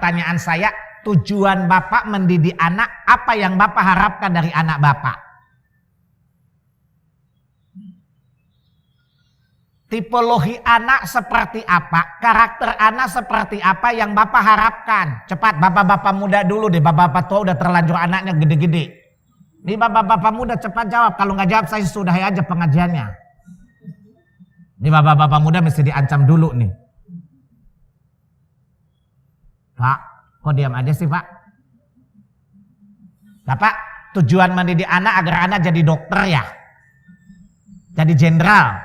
pertanyaan saya, tujuan Bapak mendidik anak, apa yang Bapak harapkan dari anak Bapak? Tipologi anak seperti apa? Karakter anak seperti apa yang Bapak harapkan? Cepat, bapak-bapak muda dulu deh. Bapak-bapak tua udah terlanjur anaknya gede-gede. Ini bapak-bapak muda cepat jawab. Kalau nggak jawab saya sudahi aja pengajiannya. Ini bapak-bapak muda mesti diancam dulu nih. Pak, kok diam aja sih Pak? Bapak, tujuan mendidik anak agar anak jadi dokter ya? Jadi jenderal?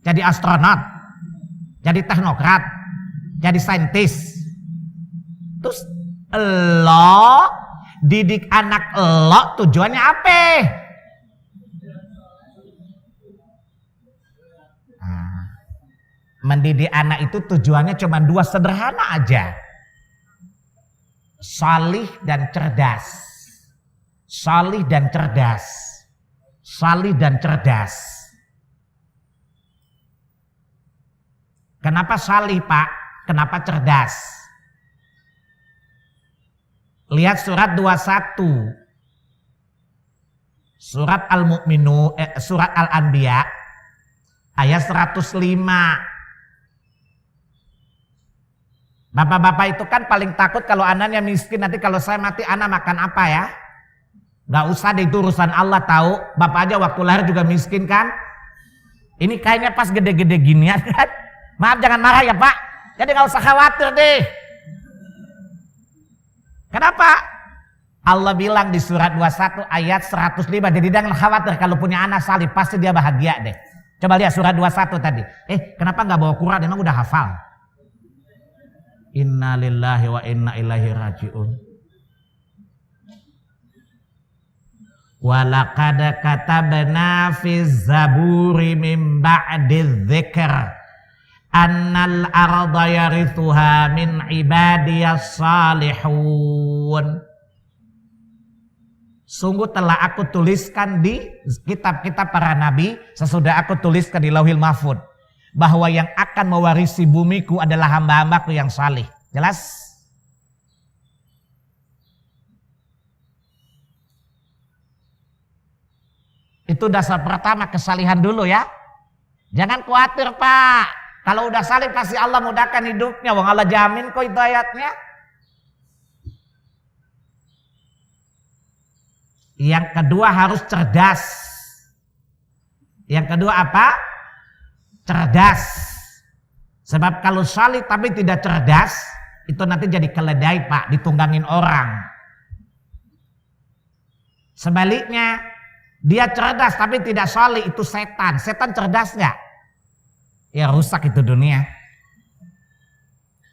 Jadi astronot, jadi teknokrat, jadi saintis. Terus lo didik anak lo tujuannya apa? Nah, mendidik anak itu tujuannya cuma dua sederhana aja. Salih dan cerdas. Salih dan cerdas. Salih dan cerdas. Kenapa salih Pak? Kenapa cerdas? Lihat surat 21. Surat Al-Mu'minun, surat Al-Anbiya ayat 105. Bapak-bapak itu kan paling takut kalau anaknya miskin, nanti kalau saya mati anak makan apa ya? Gak usah deh, itu urusan Allah tahu. Bapak aja waktu lahir juga miskin kan? Ini kayaknya pas gede-gede ginian kan? Maaf jangan marah ya Pak. Jadi gak usah khawatir deh. Kenapa? Allah bilang di surat 21 ayat 105. Jadi jangan khawatir kalau punya anak salih. Pasti dia bahagia deh. Coba lihat surat 21 tadi. Kenapa gak bawa Quran? Emang udah hafal? Inna lillahi wa inna ilaihi raji'un. Walaqad katabna fi zaburi min ba'di dzikr annal arda yarithuha min ibadiyas salihun. Sungguh telah aku tuliskan di kitab-kitab para nabi, sesudah aku tuliskan di Lauhil Mahfud, bahwa yang akan mewarisi bumiku adalah hamba-hambaku yang salih. Jelas? Itu dasar pertama, kesalihan dulu ya. Jangan khawatir Pak. Kalau udah salih pasti Allah mudahkan hidupnya. Wong Allah jamin kok itu ayatnya. Yang kedua harus cerdas. Yang kedua apa? Cerdas. Sebab kalau salih tapi tidak cerdas, itu nanti jadi keledai Pak, ditunggangin orang. Sebaliknya, dia cerdas tapi tidak salih, itu setan. Setan cerdas nggak? Ya rusak itu dunia.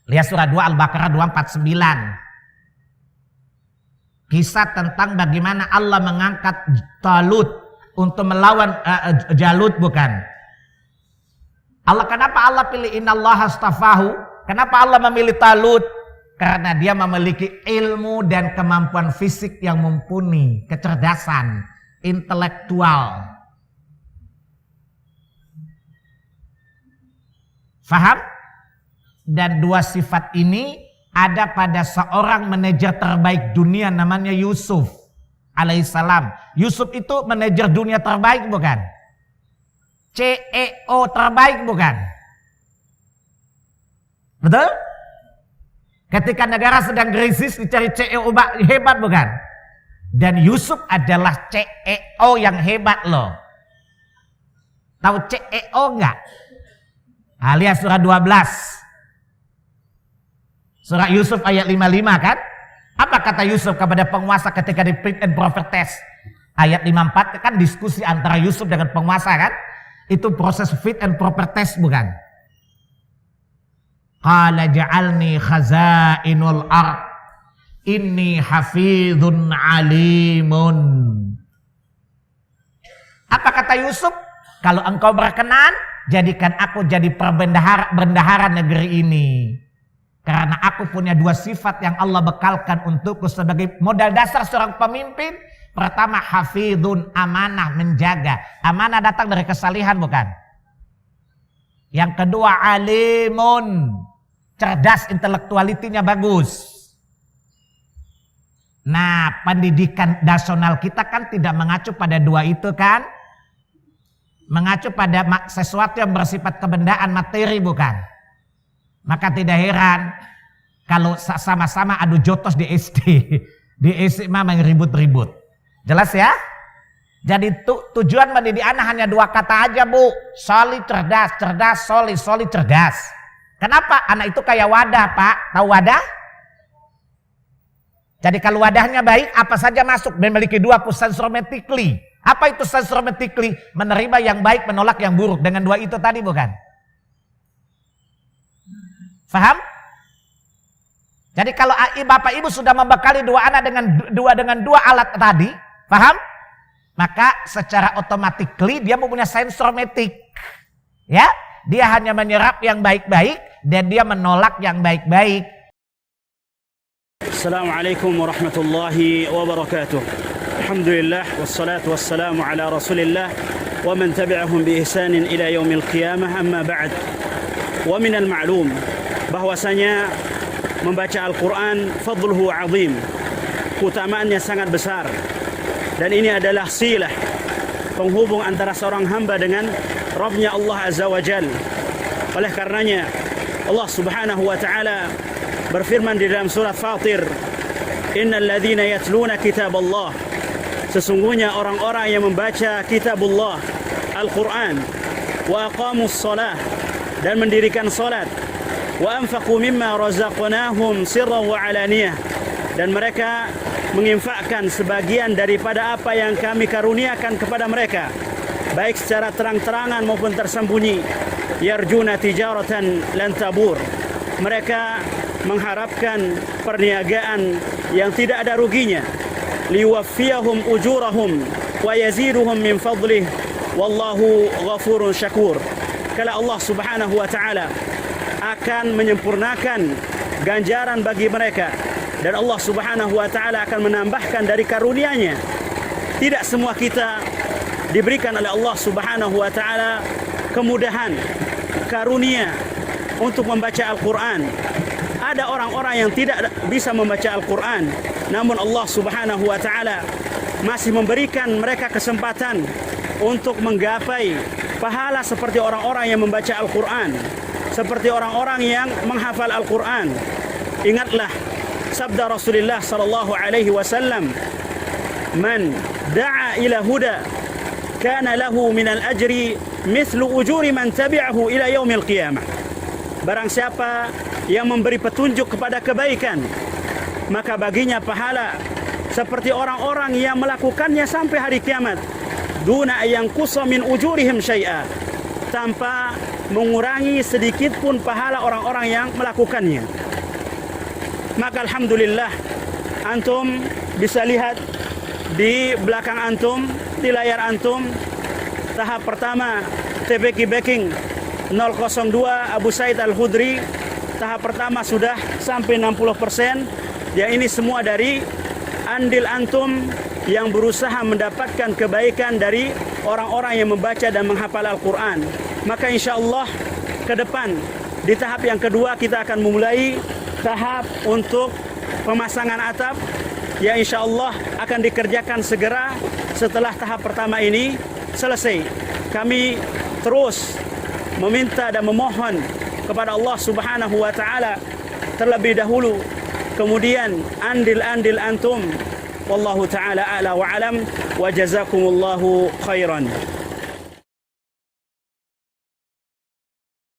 Lihat surat 2 Al-Baqarah 249. Kisah tentang bagaimana Allah mengangkat Talut untuk melawan Jalut bukan. Allah, kenapa Allah pilih innallaha astafahu? Kenapa Allah memilih Talut? Karena dia memiliki ilmu dan kemampuan fisik yang mumpuni, kecerdasan, intelektual. Faham? Dan dua sifat ini ada pada seorang manajer terbaik dunia namanya Yusuf alaihissalam. Yusuf itu manajer dunia terbaik bukan? CEO terbaik bukan? Betul? Ketika negara sedang krisis dicari CEO hebat bukan? Dan Yusuf adalah CEO yang hebat loh. Tahu CEO enggak? Lihat surat 12. Surat Yusuf ayat 55 kan? Apa kata Yusuf kepada penguasa ketika di fit and proper test? Ayat 54 kan diskusi antara Yusuf dengan penguasa kan? Itu proses fit and proper test bukan? Qala ja'alni khazainul ard inni hafizun alimun. Apa kata Yusuf? Kalau engkau berkenan, jadikan aku jadi bendahara negeri ini. Karena aku punya dua sifat yang Allah bekalkan untukku sebagai modal dasar seorang pemimpin. Pertama, hafidhun, amanah, menjaga. Amanah datang dari kesalihan bukan? Yang kedua, alimun, cerdas, intelektualitinya bagus. Nah, pendidikan nasional kita kan tidak mengacu pada dua itu kan? Mengacu pada sesuatu yang bersifat kebendaan materi bukan? Maka tidak heran kalau sama-sama adu jotos di SD, di SMA ribut-ribut. Jelas ya? Jadi tujuan mendidik anak hanya dua kata aja bu. Soli cerdas, cerdas soli, soli cerdas. Kenapa? Anak itu kayak wadah pak. Tahu wadah? Jadi kalau wadahnya baik, apa saja masuk. Memiliki dua sensormetically. Apa itu sensormetically? Menerima yang baik, menolak yang buruk. Dengan dua itu tadi bukan? Faham? Jadi kalau bapak ibu sudah membekali dua anak dengan dua alat tadi, paham? Maka secara otomatis dia mempunyai sensormetik. Ya, dia hanya menyerap yang baik-baik dan dia menolak yang baik-baik. Assalamualaikum warahmatullahi wabarakatuh. Alhamdulillah wassalatu wassalamu ala Rasulillah wa man tabi'ahum bi ihsanin ila yaumil qiyamah, amma ba'd. Wa minal ma'lum bahwasanya membaca Al-Quran fadluhu azim, keutamaannya sangat besar, dan ini adalah silah penghubung antara seorang hamba dengan Rabbnya Allah Azza wa Jal. Oleh karenanya Allah Subhanahu wa ta'ala berfirman di dalam surat Fatir, innal ladzina yatluna kitab Allah, sesungguhnya orang-orang yang membaca kitabullah Al-Quran, wa aqamus salah, dan mendirikan salat, wa anfaqu mimma razaqnahum sirran wa alaniyah, dan mereka menginfakkan sebagian daripada apa yang kami karuniakan kepada mereka, baik secara terang-terangan maupun tersembunyi. Yarjuna tijaratan lan tabur, mereka mengharapkan perniagaan yang tidak ada ruginya. Liwaffiyahum ujurahum wa yaziduhum min fadlih wallahu ghafurun syakur. Kala Allah Subhanahu wa ta'ala akan menyempurnakan ganjaran bagi mereka, dan Allah Subhanahu wa ta'ala akan menambahkan dari karunia-Nya. Tidak semua kita diberikan oleh Allah Subhanahu wa ta'ala kemudahan, karunia untuk membaca Al-Quran. Ada orang-orang yang tidak bisa membaca Al-Quran, namun Allah Subhanahu wa ta'ala masih memberikan mereka kesempatan untuk menggapai pahala seperti orang-orang yang membaca Al-Quran, seperti orang-orang yang menghafal Al-Quran. Ingatlah sabda Rasulullah sallallahu alaihi wasallam, man da'a ila huda kana lahu minal ajri mithlu ujuri man tabi'ahu ila yaumil qiyamah. Barang siapa yang memberi petunjuk kepada kebaikan, maka baginya pahala seperti orang-orang yang melakukannya sampai hari kiamat, duna yanqusa min ujurihim syai'a, tanpa mengurangi sedikit pun pahala orang-orang yang melakukannya. Maka alhamdulillah, antum bisa lihat di belakang antum, di layar antum, tahap pertama TBK Backing 002 Abu Said Al-Khudri, tahap pertama sudah sampai 60%. Ya, ini semua dari andil antum yang berusaha mendapatkan kebaikan dari orang-orang yang membaca dan menghafal Al-Quran. Maka insya Allah ke depan di tahap yang kedua kita akan memulai tahap untuk pemasangan atap, yang insya Allah akan dikerjakan segera setelah tahap pertama ini selesai. Kami terus meminta dan memohon kepada Allah Subhanahu wa ta'ala terlebih dahulu, kemudian andil-andil antum. Wallahu ta'ala a'la wa alam, wa jazakumullahu khairan.